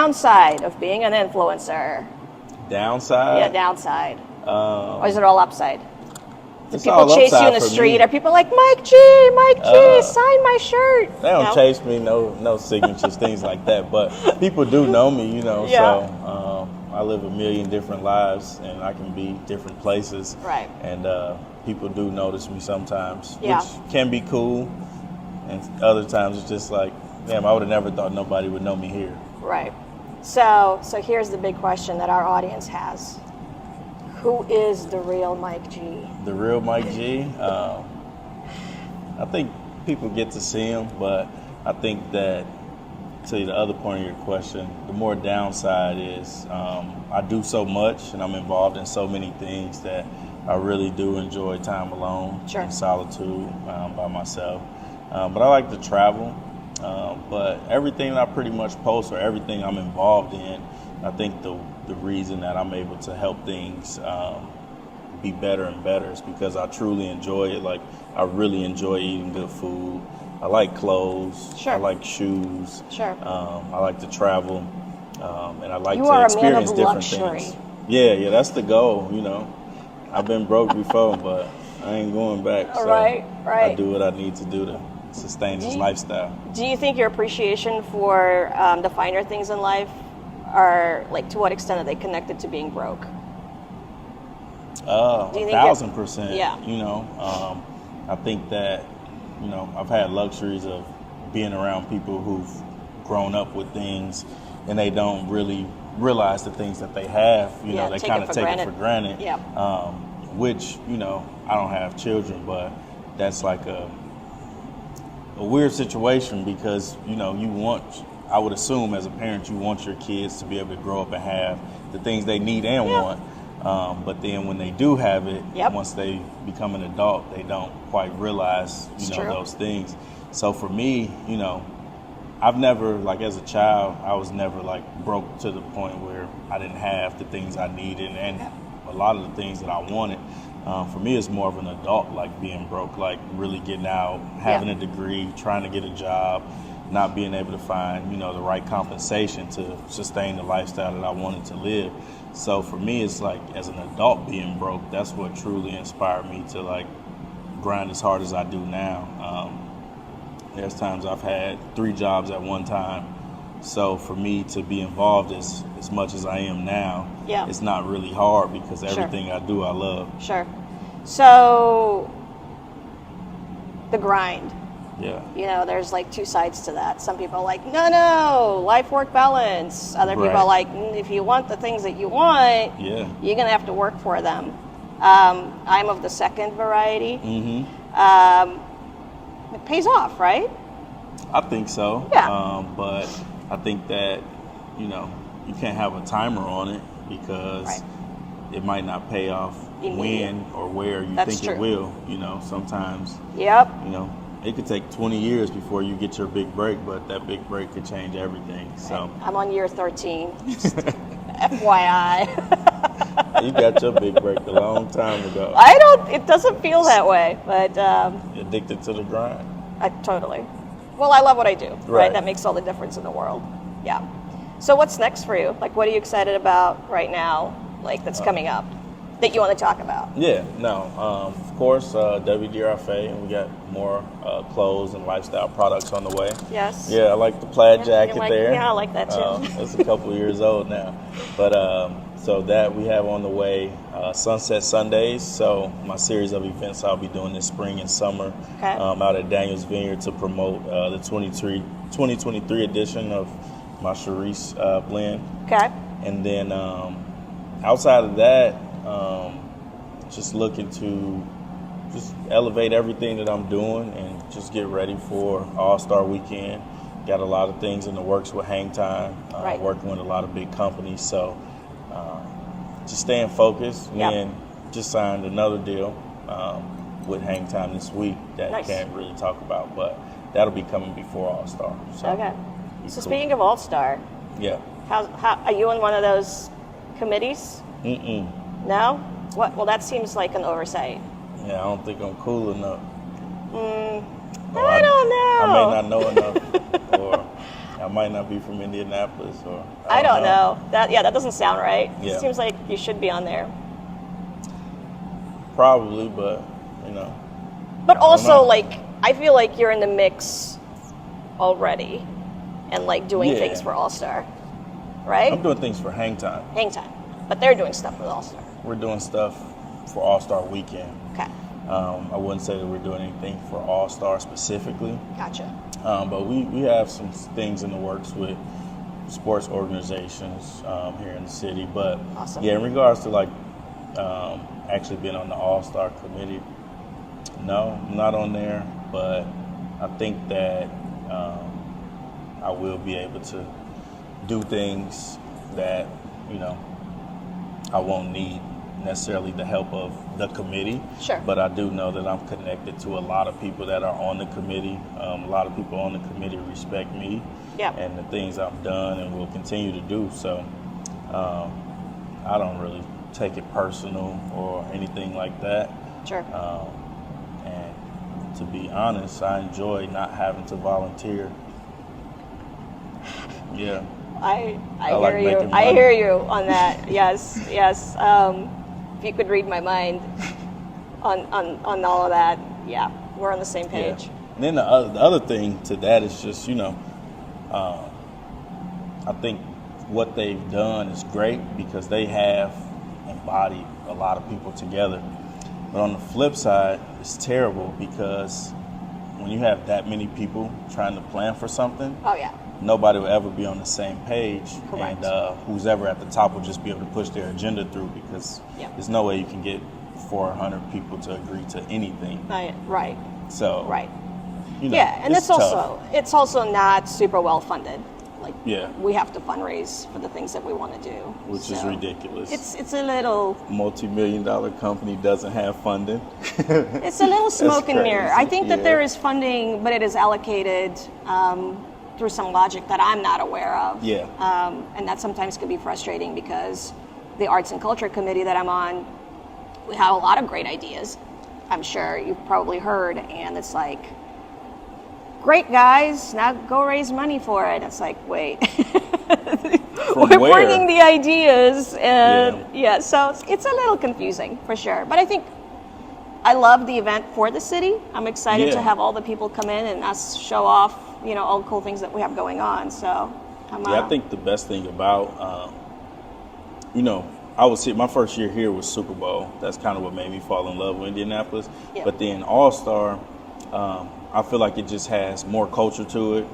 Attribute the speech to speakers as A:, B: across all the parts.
A: downside of being an influencer?
B: Downside?
A: Yeah, downside. Or is it all upside? Do people
B: all
A: chase you in the
B: upside for
A: street?
B: me.
A: Are people like, Mike G, sign my shirt?
B: They don't chase me, no signatures, things like that. But people do know me,
A: Yeah.
B: So I live a million different lives, and I can be different places.
A: Right.
B: And people do notice me sometimes,
A: Yeah.
B: which can be cool. And other times it's just like, damn, I would have never thought nobody would know me here.
A: Right. So here's the big question that our audience has. Who is the real Mike G?
B: The real Mike G? I think people get to see him, but I think that, to the other point of your question, the more downside is I do so much and I'm involved in so many things that I really do enjoy time alone,
A: Sure.
B: in solitude, by myself. But I like to travel. But everything that I pretty much post or everything I'm involved in, I think the reason that I'm able to help things be better and better is because I truly enjoy it. Like, I really enjoy eating good food. I like clothes.
A: Sure.
B: I like shoes.
A: Sure.
B: I like to travel. And I like
A: You
B: to
A: are a man
B: experience
A: of
B: different
A: luxury.
B: things. Yeah, that's the goal, I've been broke before, but I ain't going back. So
A: Right.
B: I do what I need to do to sustain this lifestyle.
A: Do you think your appreciation for the finer things in life are, like, to what extent are they connected to being broke? Do you think
B: 1,000%.
A: Yeah.
B: I think that, I've had luxuries of being around people who've grown up with things and they don't really realize the things that they have. They kind of take it for granted.
A: Yeah.
B: Which, I don't have children, but that's like a weird situation because, I would assume as a parent, you want your kids to be able to grow up and have the things they need and want. But then when they do have it, once they become an adult, they don't quite realize, those things. So for me, I've never, like, as a child, I was never, like, broke to the point where I didn't have the things I needed and a lot of the things that I wanted. For me, it's more of an adult, like, being broke, like, really getting out, having a degree, trying to get a job, not being able to find, the right compensation to sustain the lifestyle that I wanted to live. So for me, it's like, as an adult being broke, that's what truly inspired me to, like, grind as hard as I do now. There's times I've had 3 jobs at one time. So for me to be involved as much as I am now, it's not really hard because everything I do, I love.
A: Sure. So the grind.
B: Yeah.
A: There's like 2 sides to that. Some people are like, no, life-work balance. Other people are like, if you want the things that you want, you're going to have to work for them. I'm of the second variety.
B: Mm-hmm.
A: It pays off, right?
B: I think so.
A: Yeah.
B: But I think that, you can't have a timer on it because it might not pay off when or where you think it will. Sometimes. Yep. It could take 20 years before you get your big break, but that big break could change everything. So
A: I'm on year 13. Just FYI.
B: You got your big break a long time ago.
A: It doesn't feel that way, but
B: addicted to the grind.
A: Totally. Well, I love what I do, right? That makes all the difference in the world. Yeah. So what's next for you? Like, what are you excited about right now, like, that's coming up that you want to talk about?
B: Of course, WDRFA, and we got more clothes and lifestyle products on the way.
A: Yes.
B: Yeah, I like the plaid jacket there.
A: Yeah, I like that too.
B: It's a couple years old now. But so that we have on the way Sunset Sundays. So my series of events I'll be doing this spring and summer out at Daniel's Vineyard to promote the 2023 edition of my Sherrce blend.
A: Okay.
B: And then outside of that, just looking to just elevate everything that I'm doing and just get ready for AllStar weekend. Got a lot of things in the works with Hang Time, working with a lot of big companies. So just staying focused. And then just signed another deal with Hang Time this week that I can't really talk about, but that'll be coming before AllStar. So
A: So speaking of AllStar, how are you in one of those committees? No? What? Well, that seems like an oversight.
B: Yeah, I don't think I'm cool enough.
A: I don't know.
B: I may not know enough, or I might not be from Indianapolis, or
A: I don't know. That doesn't sound right.
B: Yeah.
A: It seems like you should be on there.
B: Probably, but you know.
A: But also, like, I feel like you're in the mix already, and like doing things for AllStar, right?
B: I'm doing things for Hang Time.
A: Hang Time, but they're doing stuff with AllStar.
B: We're doing stuff for AllStar Weekend.
A: Okay.
B: I wouldn't say that we're doing anything for AllStar specifically.
A: Gotcha.
B: But we have some things in the works with sports organizations here in the city. But
A: awesome.
B: Yeah, in regards to like actually being on the AllStar committee, no, I'm not on there. But I think that I will be able to do things that, you know, I won't need necessarily the help of the committee.
A: Sure.
B: But I do know that I'm connected to a lot of people that are on the committee. A lot of people on the committee respect me and the things I've done and will continue to do. So I don't really take it personal or anything like that.
A: Sure.
B: And to be honest, I enjoy not having to volunteer. Yeah.
A: I
B: like
A: hear you.
B: making
A: I
B: money.
A: hear you on that. Yes. If you could read my mind on all of that, yeah, we're on the same page.
B: Yeah. And then the other thing to that is just, you know, I think what they've done is great because they have embodied a lot of people together. But on the flip side, it's terrible because when you have that many people trying to plan for something, nobody will ever be on the same page.
A: Correct.
B: And who's ever at the top will just be able to push their agenda through because there's no way you can get 400 people to agree to anything.
A: Right.
B: So, you know,
A: and
B: it's tough.
A: it's also not super well funded. Like, we have to fundraise for the things that we want to do,
B: which is ridiculous.
A: It's a little
B: multi-million-dollar company doesn't have funding.
A: It's a little smoke and mirror. I think that there is funding, but it is allocated through some logic that I'm not aware of. And that sometimes can be frustrating because the Arts and Culture Committee that I'm on, we have a lot of great ideas. I'm sure you've probably heard, and it's like, great guys, now go raise money for it. It's like, wait, we're bringing the ideas, and so it's a little confusing for sure. But I think I love the event for the city. I'm excited to have all the people come in and us show off, you know, all the cool things that we have going on. So,
B: I think the best thing about, you know, I was here, my first year here was Super Bowl. That's kind of what made me fall in love with Indianapolis. But then AllStar, I feel like it just has more culture to it.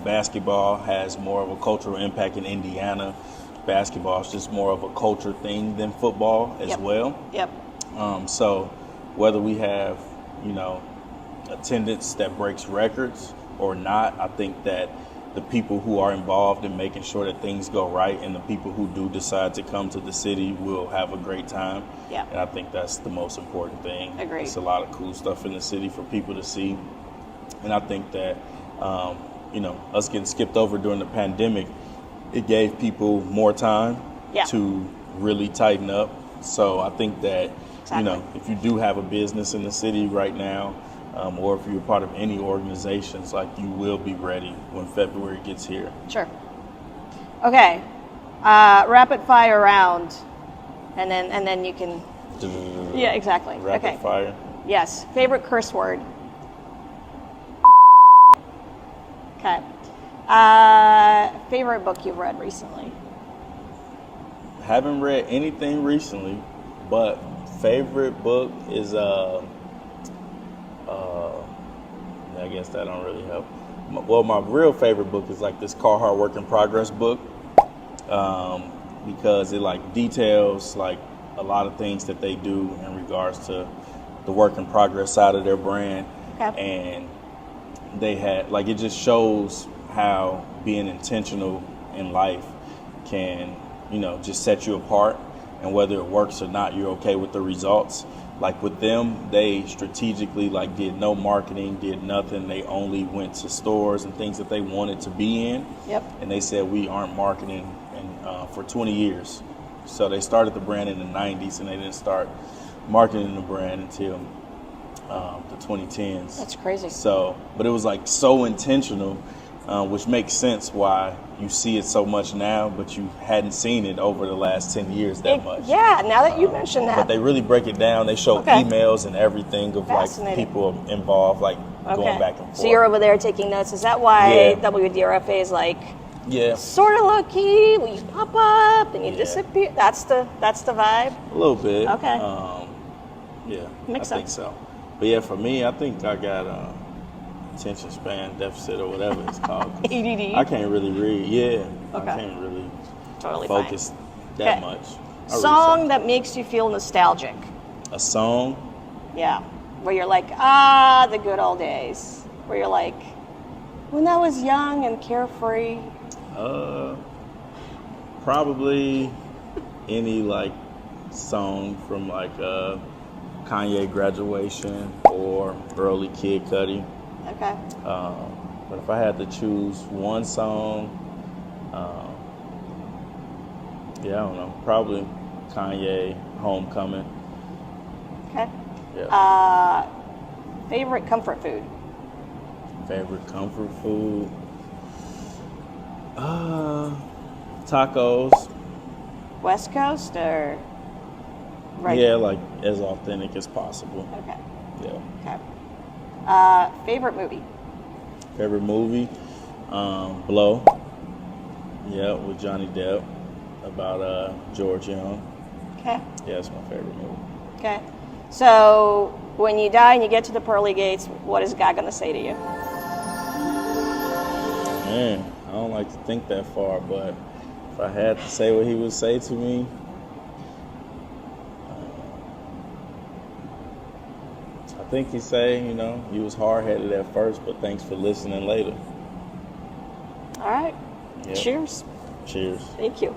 B: Basketball has more of a cultural impact in Indiana. Basketball is just more of a culture thing than football as well. So whether we have, you know, attendance that breaks records or not, I think that the people who are involved in making sure that things go right and the people who do decide to come to the city will have a great time. And I think that's the most important thing.
A: Agreed.
B: It's a lot of cool stuff in the city for people to see. And I think that, you know, us getting skipped over during the pandemic, it gave people more time to really tighten up. So I think that, you know, if you do have a business in the city right now, or if you're part of any organizations, like, you will be ready when February gets here.
A: Sure. Okay. Rapid fire round, and then you can. Yeah, exactly.
B: Rapid fire.
A: Yes. Favorite curse word. Okay. Favorite book you've read recently.
B: Haven't read anything recently, but favorite book is I guess that don't really help. Well, my real favorite book is like this Carhartt Work in Progress book, because it like details like a lot of things that they do in regards to the work in progress side of their brand. And they had like, it just shows how being intentional in life can, you know, just set you apart, and whether it works or not, you're okay with the results. Like with them, they strategically like did no marketing, did nothing. They only went to stores and things that they wanted to be in. And they said, we aren't marketing for 20 years. So they started the brand in the 90s, and they didn't start marketing the brand until the 2010s.
A: That's crazy.
B: So, but it was like so intentional which makes sense why you see it so much now, but you hadn't seen it over the last 10 years that much.
A: Yeah, now that you mention that.
B: But they really break it down. They show emails and everything of like people involved, like going back and forth.
A: So you're over there taking notes. Is that why WDRFA is like sort of low key? When you pop up and you disappear. That's the vibe.
B: A little bit.
A: Okay.
B: I think so. But yeah, for me, I think I got attention span deficit or whatever it's called.
A: ADD.
B: I can't really read. Yeah. I can't really focus that much.
A: Song that makes you feel nostalgic.
B: A song?
A: Yeah. Where you're like, the good old days. Where you're like, when I was young and carefree.
B: Probably any like song from like Kanye Graduation or early Kid Cudi.
A: Okay.
B: But if I had to choose one song, I don't know, probably Kanye Homecoming.
A: Okay.
B: Yeah.
A: Favorite comfort food?
B: Favorite comfort food? Tacos.
A: West Coast or
B: Yeah, like as authentic as possible.
A: Okay.
B: Yeah.
A: Okay. Favorite movie?
B: Favorite movie? Blow. Yeah, with Johnny Depp about George Young.
A: Okay.
B: Yeah, it's my favorite movie.
A: Okay. So when you die and you get to the pearly gates, what is God going to say to you?
B: Man, I don't like to think that far, but if I had to say what he would say to me, I think he'd say, you was hard-headed at first, but thanks for listening later.
A: All right.
B: Yep.
A: Cheers.
B: Cheers.
A: Thank you.